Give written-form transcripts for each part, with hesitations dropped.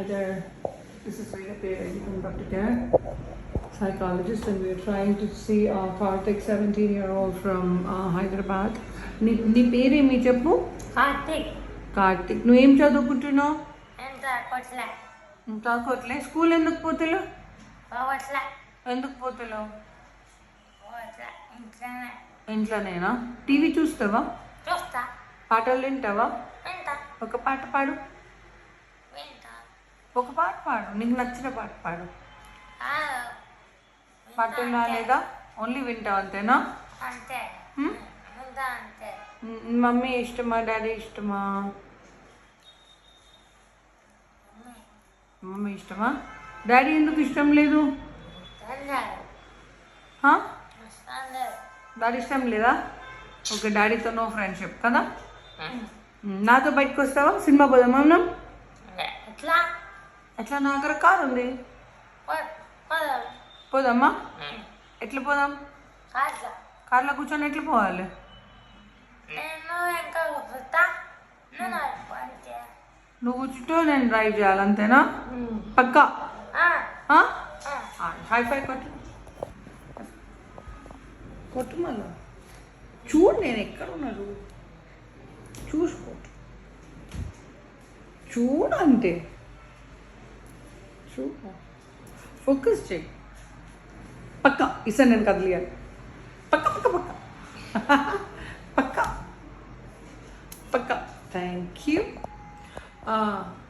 there. This is Rita Pere from Dr. Care, psychologist, and we are trying to see Karthik, 17-year-old from Hyderabad. నీ పేరేమి చెప్పు? కార్తిక్. నువ్వేం చదువుకుంటున్నావు? చదువుకోవట్లే. School ఎందుకు పోతలేవు? ఎందుకు పోతలేవు? ఇంట్లోనేనా? TV చూస్తావా? పాటలు వింటావా? ఒక పాట పాడు. ఒక పాట పాడు, నీకు నచ్చిన పాట పాడు. పాటలు రాలేదా? ఓన్లీ వింటావు అంతేనా? మమ్మీ ఇష్టమా, డాడీ ఇష్టమా? మమ్మీ ఇష్టమా? డాడీ ఎందుకు ఇష్టం లేదు? డాడీ ఇష్టం లేదా? ఓకే, డాడీతో నో ఫ్రెండ్షిప్ కదా? నాతో బయటకు వస్తావా? సినిమా పోదామా? మనం ఎట్లా? నా దగ్గర కారు ఉంది. పోదామా? ఎట్లా పోదాం? కార్లో కూర్చొని ఎట్లా పోవాలి? నువ్వు కూర్చుంటూ నేను డ్రైవ్ చేయాలి అంతేనా? పక్కా? హైఫై కొట్టు. కొట్టు మళ్ళా. చూడు నేను ఎక్కడ ఉన్నాడు చూసుకో. చూడు అంతే. చూడు, ఫోకస్ చేయి. పక్క ఇసాను నేను కదిలియాలి. పక్క పక్క పక్క పక్క పక్క. Thank you.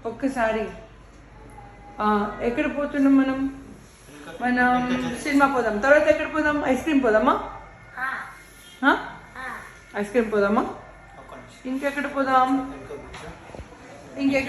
ఒక్కసారి ఎక్కడ పోతున్నాం మనం? సినిమా పోదాం. తర్వాత ఎక్కడ పోదాం? ఐస్ క్రీమ్ పోదామా? ఐస్ క్రీమ్ పోదామా? ఇంకెక్కడ పోదాం? ఇంకెక్కడ